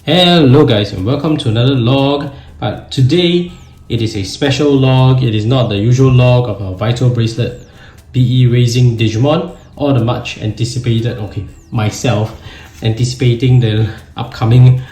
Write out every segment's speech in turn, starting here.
Hello guys and welcome to another log, but today it is a special log. It is not the usual log of a Vital Bracelet BE raising Digimon or the much anticipated, myself anticipating the upcoming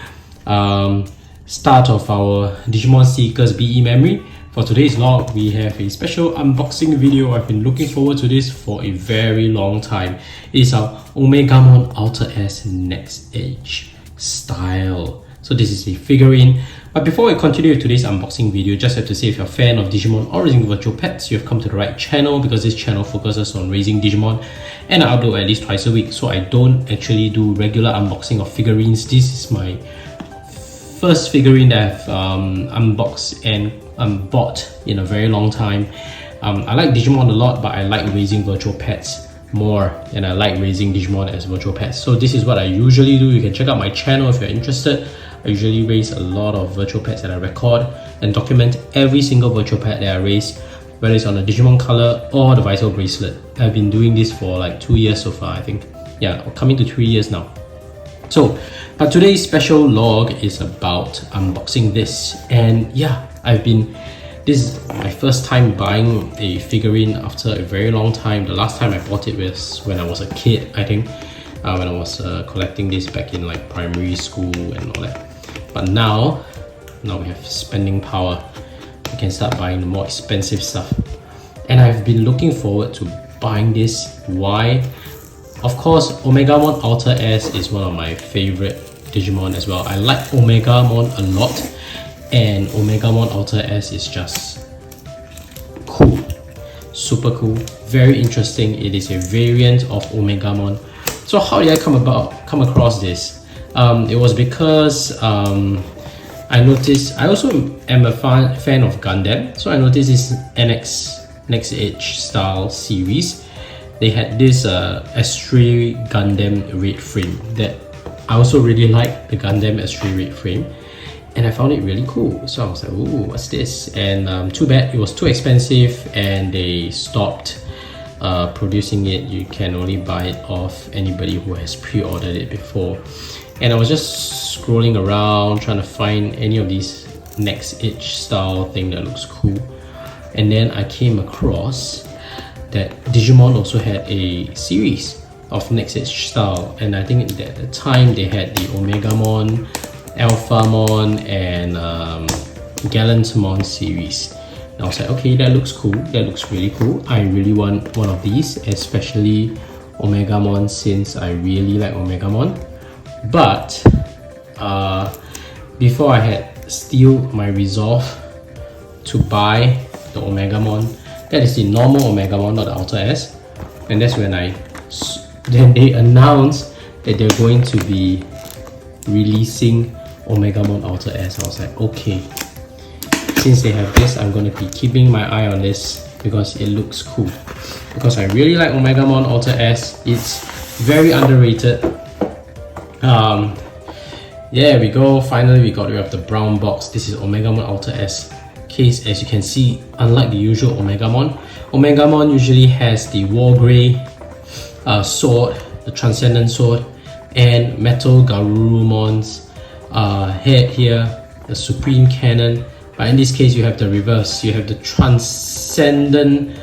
start of our Digimon Seekers BE memory. For today's log, we have a special unboxing video. I've been looking forward to this for a very long time. It is our Omegamon Alter S NXEDGE Style. So this is a figurine. But before we continue with today's unboxing video, just have to say if you're a fan of Digimon or raising virtual pets, you have come to the right channel, because this channel focuses on raising Digimon and I upload at least twice a week. So I don't actually do regular unboxing of figurines. This is my first figurine that I've unboxed and bought in a very long time. I like Digimon a lot, but I like raising virtual pets more, and I like raising Digimon as virtual pets. So this is what I usually do. You can check out my channel if you're interested. I usually raise a lot of virtual pets that I record and document every single virtual pet that I raise, whether it's on the Digimon color or the Vital Bracelet. I've been doing this for like 2 years so far, I think. Yeah, coming to 3 years now. So, but today's special log is about unboxing this, and yeah, this is my first time buying a figurine after a very long time. The last time I bought it was when I was a kid, I think, when I was collecting this back in like primary school and all that. But now we have spending power. We can start buying the more expensive stuff, and I've been looking forward to buying this. Why? Of course, Omegamon Alter S is one of my favorite Digimon as well. I like Omegamon a lot, and Omegamon Alter S is just cool, super cool, very interesting. It is a variant of Omegamon. So how did I come across this? It was because I noticed, I also am a fan of Gundam, so I noticed this NXEDGE Style series. They had this Astray Gundam red frame that I also really like, the Gundam Astray red frame, and I found it really cool. So I was like, ooh, what's this? And too bad it was too expensive and they stopped producing it. You can only buy it off anybody who has pre-ordered it before. And I was just scrolling around trying to find any of these NXEDGE Style thing that looks cool, and then I came across that Digimon also had a series of NXEDGE Style, and I think at the time they had the Omegamon, Alphamon, and Gallantamon series. And I was like, okay, that looks cool, that looks really cool. I really want one of these, especially Omegamon, since I really like Omegamon. But before I had steeled my resolve to buy the Omegamon, that is the normal Omegamon, not the Alter S, and that's when then they announced that they're going to be releasing Omegamon Alter S. I was like, okay, since they have this, I'm going to be keeping my eye on this because it looks cool. Because I really like Omegamon Alter S. It's very underrated. Yeah, we go. Finally, we got rid of the brown box. This is Omegamon Alter S case. As you can see, unlike the usual Omegamon usually has the War Grey sword, the Transcendent sword, and Metal Garurumon's head here, the Supreme Cannon. But in this case, you have the reverse. You have the Transcendent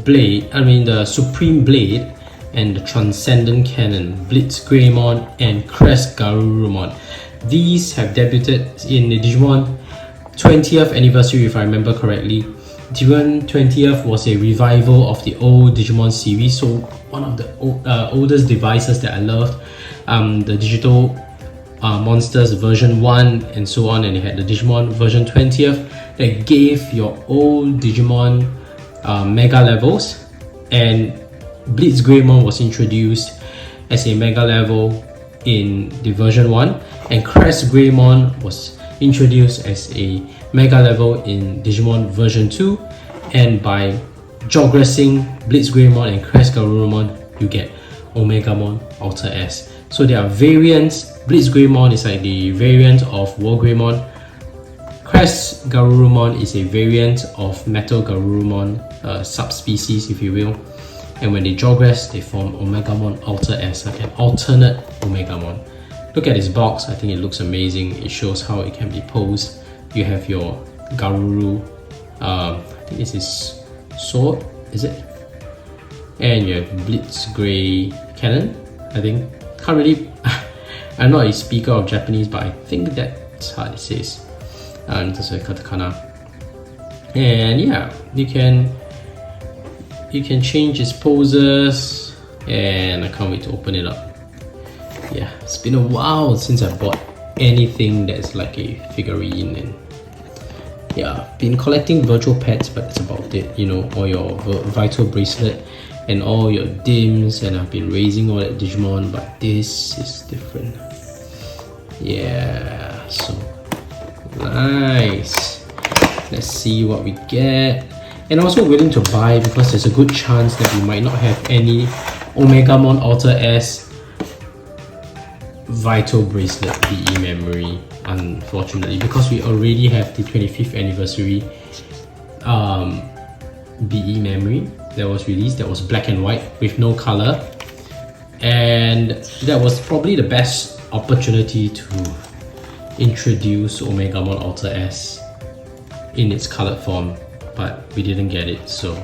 Blade, the Supreme Blade, and the Transcendent Cannon, Blitzgreymon, and Crest Garurumon. These have debuted in the Digimon 20th anniversary, if I remember correctly. Digimon 20th was a revival of the old Digimon series, so one of the oldest devices that I loved. The Digital Monsters version 1 and so on, and you had the Digimon version 20th that gave your old Digimon mega levels, and Blitzgreymon was introduced as a mega level in the version 1, and Crest Greymon was introduced as a mega level in Digimon version 2, and by jogressing Blitzgreymon and Crest Garurumon, you get Omegamon Alter S. So there are variants. Blitzgreymon is like the variant of Wargreymon. Crest Garurumon is a variant of Metal Garurumon, subspecies if you will. And when they jogress, they form Omegamon Alter S, like an alternate Omegamon. look at this box. I think it looks amazing. It shows how it can be posed. You have your Garuru, I think this is sword, is it? And you have Blitz Grey Cannon, I think. Can't really, I'm not a speaker of Japanese, but I think that's how it says. That's a katakana. And yeah, you can change its poses, and I can't wait to open it up. Yeah, it's been a while since I bought anything that's like a figurine, and yeah, been collecting virtual pets, but that's about it, you know, all your vital bracelet and all your dims, and I've been raising all that Digimon, but this is different. Yeah, so nice. Let's see what we get. And also willing to buy because there's a good chance that we might not have any Omegamon Alter S Vital Bracelet BE memory, unfortunately, because we already have the 25th anniversary BE memory that was released, that was black and white with no color, and that was probably the best opportunity to introduce Omegamon Alter S in its colored form, but we didn't get it. So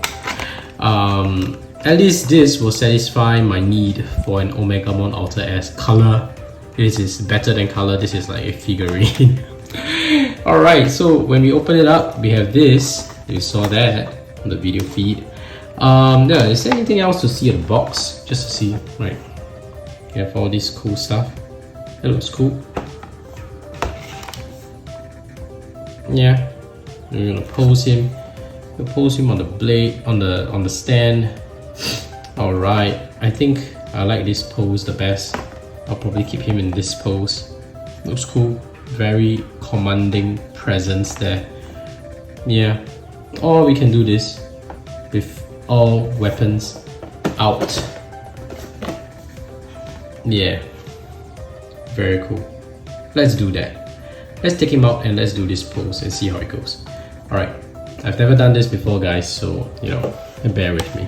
at least this will satisfy my need for an Omegamon Alter S color. This is better than color. This is like a figurine. Alright, so when we open it up, we have this. You saw that on the video feed. Yeah, is there anything else to see in the box? Just to see, right? You have all this cool stuff. That looks cool. Yeah, we're gonna pose him. We'll pose him on the blade, on the stand. All right, I think I like this pose the best. I'll probably keep him in this pose. Looks cool. Very commanding presence there. Yeah, or we can do this with all weapons out. Yeah, very cool. Let's do that. Let's take him out and let's do this pose and see how it goes. Alright, I've never done this before, guys, so you know, bear with me.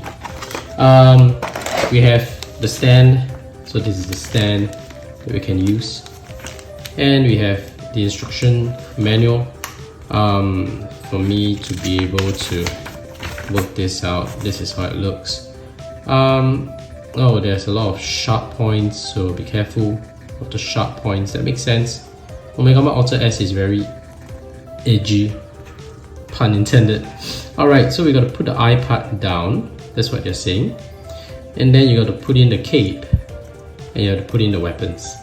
We have the stand, so this is the stand that we can use, and we have the instruction manual for me to be able to work this out. This is how it looks. Oh, there's a lot of sharp points, so be careful of the sharp points. That makes sense. Omegamon Alter S is very edgy, pun intended. Alright, so we gotta put the eye part down. That's what they're saying. And then you gotta put in the cape, and you have to put in the weapons,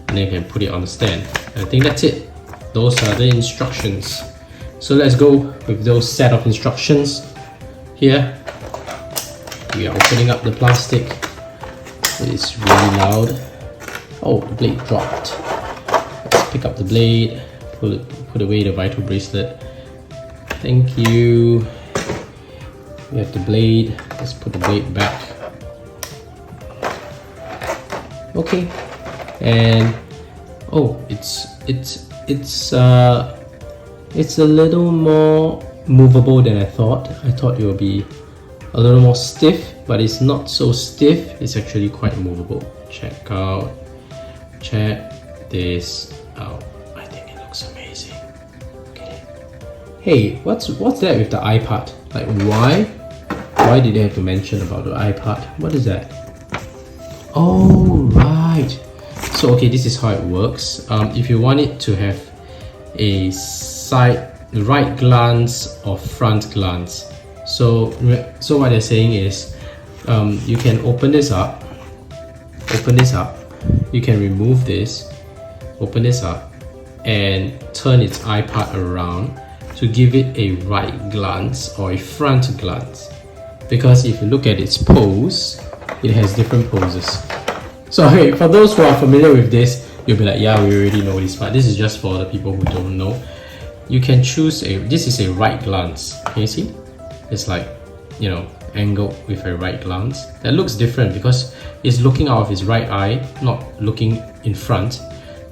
and then you can put it on the stand. I think that's it. Those are the instructions. So let's go with those set of instructions. Here we are opening up the plastic. It's really loud. Oh, the blade dropped. Let's pick up the blade, put away the vital bracelet. Thank you. We have the blade. Let's put the blade back. Okay, and oh, it's a little more movable than I thought. I thought it would be a little more stiff, but it's not so stiff. It's actually quite movable. Check this out. I think it looks amazing. Okay. Hey, what's that with the eye part? Like, why did they have to mention about the eye part? What is that? Oh, right. So okay, this is how it works. If you want it to have a right glance or front glance, so what they're saying is you can open this up, you can remove this, open this up, and turn its eye part around to give it a right glance or a front glance. Because if you look at its pose, it has different poses. So hey, for those who are familiar with this, you'll be like, yeah, we already know this, but this is just for the people who don't know. You can choose this is a right glance. Can you see? It's like, you know, angled with a right glance. That looks different because it's looking out of his right eye, not looking in front.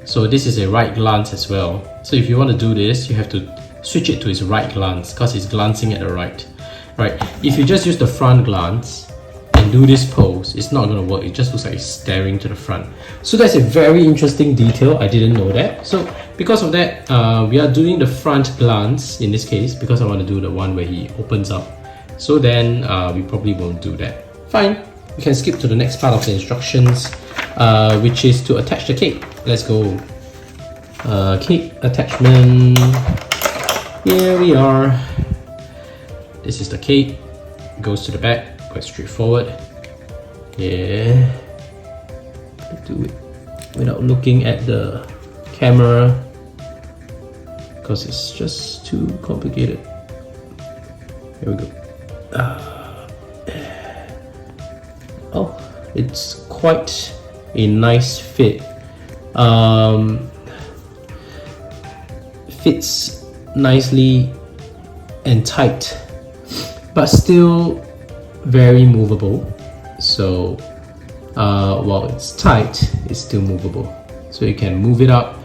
So this is a right glance as well. So if you want to do this, you have to switch it to his right glance because he's glancing at the right. Right, if you just use the front glance and do this pose, it's not gonna work. It just looks like it's staring to the front. So that's a very interesting detail. I didn't know that. So because of that, we are doing the front glance in this case because I want to do the one where he opens up. So then we probably won't do that. Fine, we can skip to the next part of the instructions, which is to attach the cape. Let's go. Cape attachment. Here we are. This is the cape. Goes to the back, quite straightforward. Yeah. Do it without looking at the camera because it's just too complicated. Here we go. Oh, it's quite a nice fit. Fits nicely and tight, but still very movable. So while it's tight, it's still movable. So you can move it up.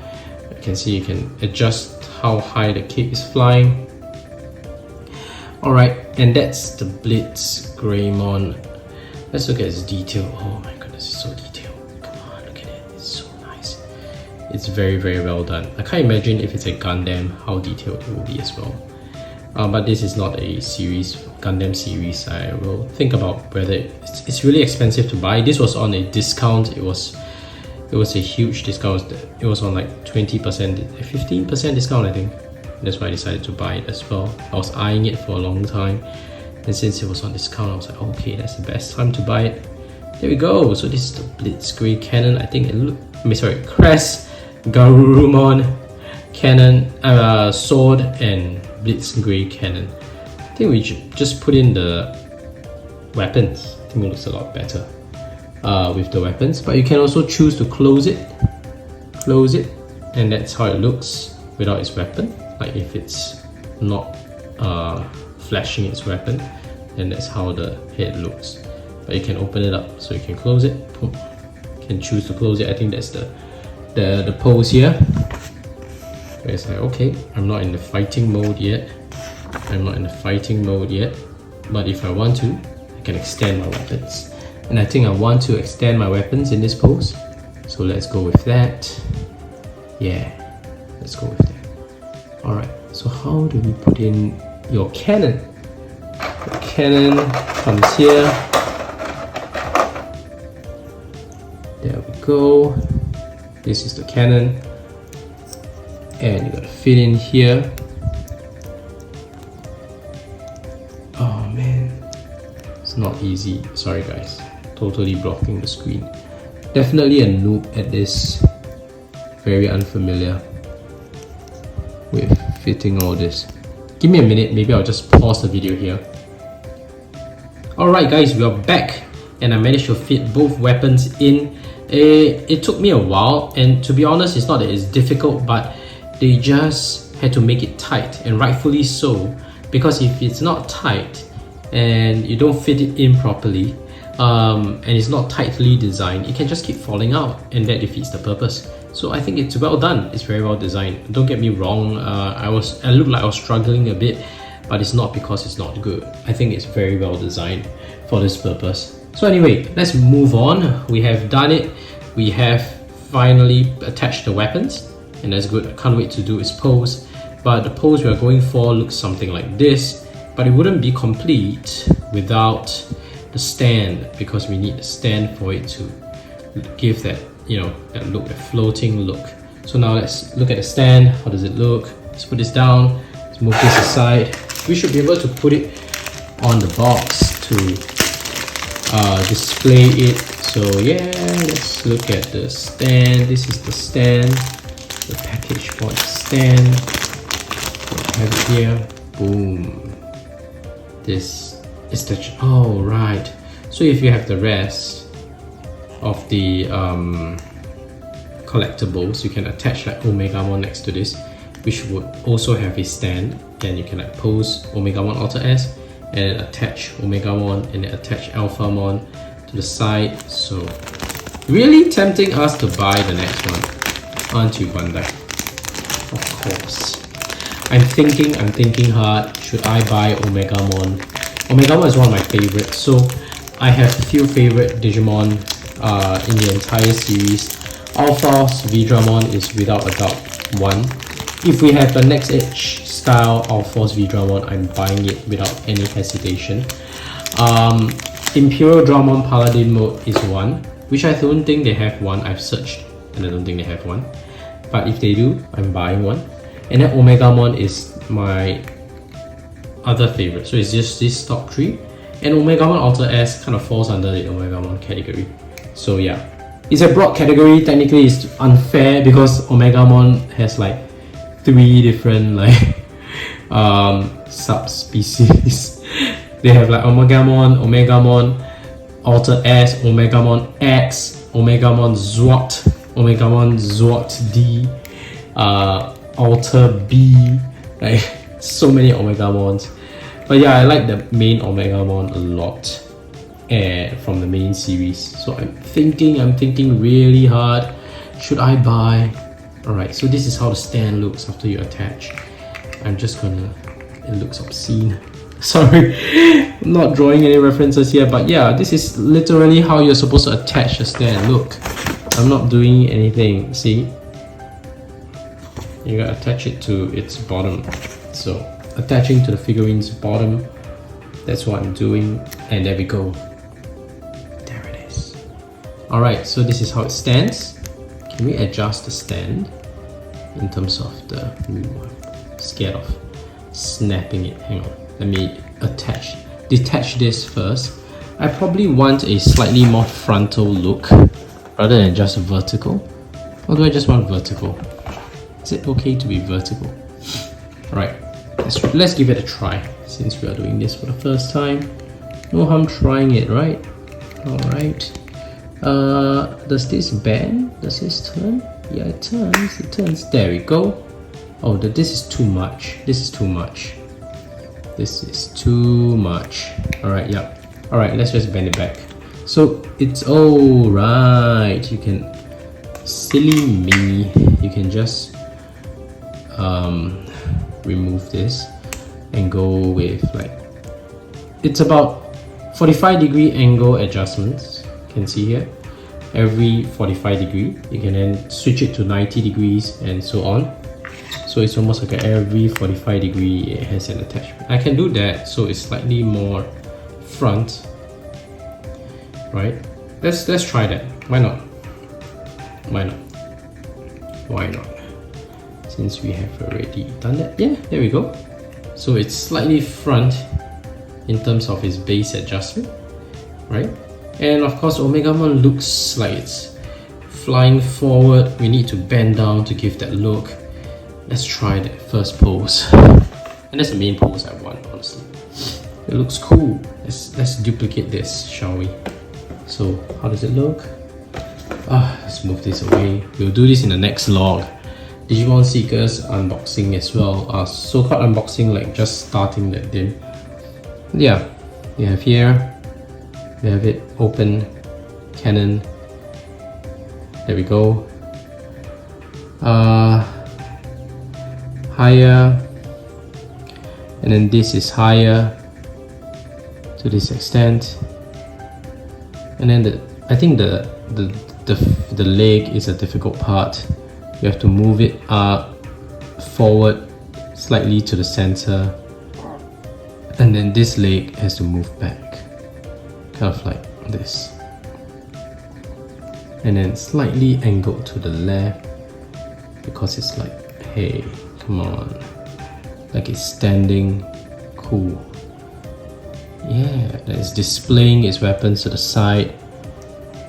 You can see you can adjust how high the cape is flying. Alright, and that's the Blitzgreymon. Let's look at its detail. Oh my goodness, it's so detailed. Come on, look at it. It's so nice. It's very, very well done. I can't imagine if it's a Gundam how detailed it will be as well. But this is not a series, Gundam series. I will think about whether it's really expensive to buy. This was on a discount. It was a huge discount. It was on like 20%, 15% discount, I think. That's why I decided to buy it as well. I was eyeing it for a long time, and since it was on discount, I was like, okay, that's the best time to buy it. There we go. So this is the Blitzgrey cannon. I think it Crest, Garurumon cannon, sword, and Blitzgrey cannon. I think we should just put in the weapons. I think it looks a lot better with the weapons. But you can also choose to close it, and that's how it looks without its weapon. Like if it's not flashing its weapon, then that's how the head looks. But you can open it up, so you can close it. You can choose to close it. I think that's the pose here. Where it's like, okay, I'm not in the fighting mode yet. But if I want to, I can extend my weapons. And I think I want to extend my weapons in this pose. So let's go with that. Yeah, let's go with that. Alright, so how do we put in your cannon? The cannon comes here. There we go. This is the cannon. And you gotta fit in here. Oh man, it's not easy. Sorry guys, totally blocking the screen. Definitely a noob at this. Very unfamiliar with fitting all this. Give me a minute, maybe I'll just pause the video here. Alright guys, we are back and I managed to fit both weapons in. It took me a while, and to be honest, it's not that it's difficult, but they just had to make it tight, and rightfully so, because if it's not tight and you don't fit it in properly, and it's not tightly designed, it can just keep falling out, and that defeats the purpose. So I think it's well done. It's very well designed. Don't get me wrong, I looked like I was struggling a bit, but it's not because it's not good. I think it's very well designed for this purpose. So anyway, let's move on. We have done it. We have finally attached the weapons, and that's good. I can't wait to do its pose. But the pose we are going for looks something like this, but it wouldn't be complete without the stand, because we need the stand for it to give that, that look, that floating look. So now let's look at the stand. How does it look? Let's put this down. Let's move this aside. We should be able to put it on the box to display it. So yeah, let's look at the stand. This is the stand, the package for the stand. I have it here. Boom. This is the, oh right. So if you have the rest of the collectibles, you can attach like Omegamon next to this, which would also have a stand. Then you can like pose Omegamon Alter S and attach Omegamon and then attach Alphamon to the side. So really tempting us to buy the next one, aren't you, Bandai? Of course. I'm thinking hard. Should I buy Omegamon? Omegamon is one of my favorites. So I have few favorite Digimon in the entire series. Alphas Vidramon is without a doubt one. If we have the NXEDGE Style Alphas Vidramon, I'm buying it without any hesitation. Imperial Dramon Paladin mode is one, which I don't think they have one. I've searched and I don't think they have one. But if they do, I'm buying one. And then Omegamon is my other favorite. So it's just this top 3. And Omegamon Alter S kind of falls under the Omegamon category. So yeah, it's a broad category. Technically it's unfair because Omegamon has like 3 different like subspecies. They have like Omegamon Alter S, Omegamon X, Omegamon Zwart, Omegamon Zwart D, Alter B, like so many Omegamons. But yeah, I like the main Omegamon a lot from the main series. So I'm thinking really hard. Should I buy? Alright, so this is how the stand looks after you attach. I'm just gonna... It looks obscene. Sorry, I'm not drawing any references here, but yeah, this is literally how you're supposed to attach a stand. Look, I'm not doing anything. See? You gotta attach it to its bottom. So, attaching to the figurine's bottom, that's what I'm doing. And there we go. There it is. Alright, so this is how it stands. Can we adjust the stand in terms of the... Ooh, I'm scared of snapping it. Hang on. Let me detach this first. I probably want a slightly more frontal look rather than just vertical. Or do I just want vertical? Is it okay to be vertical? Alright, let's give it a try since we are doing this for the first time. No harm trying it, right? Alright. Does this bend? Does this turn? Yeah, it turns. There we go. Oh, this is too much. This is too much. This is too much. Alright, yeah. Alright, let's just bend it back. So it's alright. You can... Silly me. You can just remove this and go with like... It's about 45-degree angle adjustments. You can see here. Every 45 degree. You can then switch it to 90 degrees and so on. So it's almost like every 45 degree it has an attachment. I can do that so it's slightly more front, right? Let's try that. Why not? Why not? Why not? Since we have already done that. Yeah, there we go. So it's slightly front in terms of its base adjustment, right? And of course Omegamon looks like it's flying forward. We need to bend down to give that look. Let's try that first pose. And that's the main pose I want, honestly. It looks cool. Let's duplicate this, shall we? So, how does it look? Let's move this away. We'll do this in the next log. Digimon Seekers unboxing as well. So-called unboxing, like just starting that dim. Yeah, we have here. We have it open, cannon. There we go. Higher, and then this is higher to this extent, and then I think the leg is a difficult part. You have to move it forward slightly to the center, and then this leg has to move back, kind of like this, and then slightly angled to the left because it's like, hey, come on, like it's standing cool. Yeah, that is displaying its weapons to the side.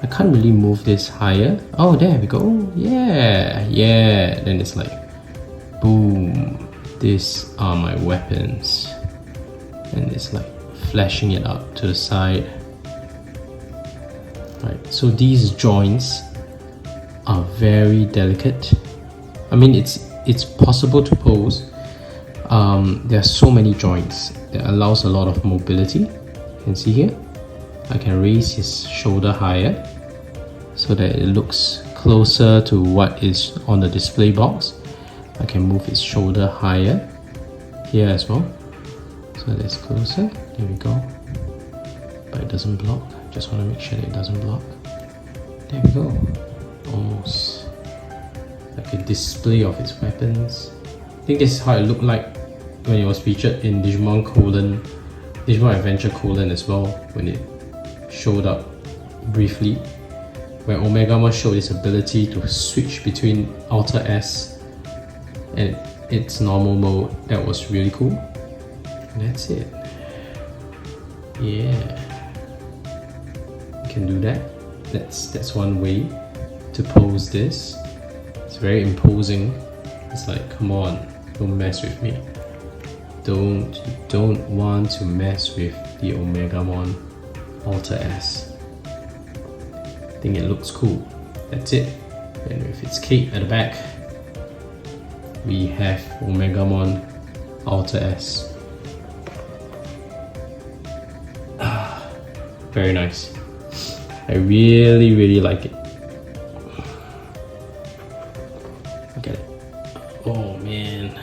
I can't really move this higher. Oh, there we go. Yeah, yeah. Then it's like, boom, these are my weapons. And it's like flashing it up to the side. Right, so these joints are very delicate. I mean, it's possible to pose. There are so many joints that allows a lot of mobility. You can see here, I can raise his shoulder higher so that it looks closer to what is on the display box. I can move his shoulder higher here as well, so that's closer. There we go, but it doesn't block. Just want to make sure that it doesn't block. There we go. Almost like a display of its weapons. I think this is how it looked like when it was featured in Digimon Adventure : as well, when it showed up briefly, where Omegamon showed its ability to switch between Alter S and its normal mode. That was really cool. And that's it. Yeah, you can do that. That's one way to pose this. It's very imposing. It's like, come on, don't mess with me. Don't want to mess with the Omegamon Alter S. I think it looks cool. That's it. And with its cape at the back, we have Omegamon Alter S. Very nice. I really like it. Look at it. Oh man.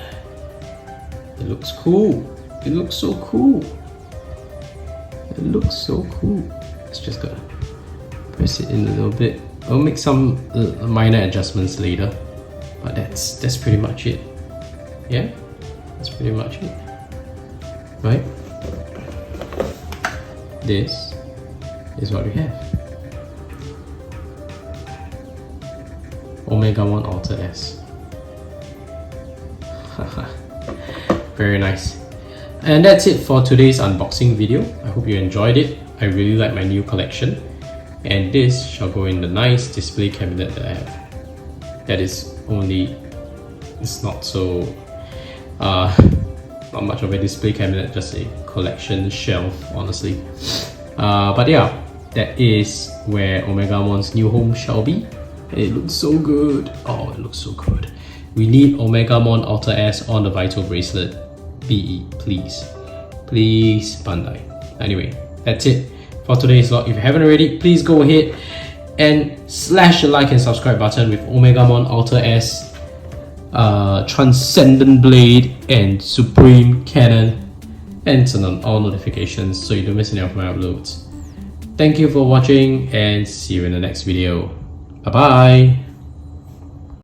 It looks cool. It looks so cool. It looks so cool. Let's just gotta press it in a little bit. I'll make some minor adjustments later, but that's pretty much it. Yeah, that's pretty much it. Right? This is what we have. Omegamon Alter S. Very nice. And that's it for today's unboxing video. I hope you enjoyed it. I really like my new collection. And this shall go in the nice display cabinet that I have. That is only, it's not so, not much of a display cabinet, just a collection shelf, honestly. But yeah, that is where Omegamon's new home shall be. And it looks so good. Oh, it looks so good. We need Omegamon Alter S on the Vital Bracelet. BE, please. Please, Bandai. Anyway, that's it for today's vlog. If you haven't already, please go ahead and slash the like and subscribe button with Omegamon Alter S, Transcendent Blade, and Supreme Cannon, and turn on all notifications so you don't miss any of my uploads. Thank you for watching and see you in the next video. Bye bye!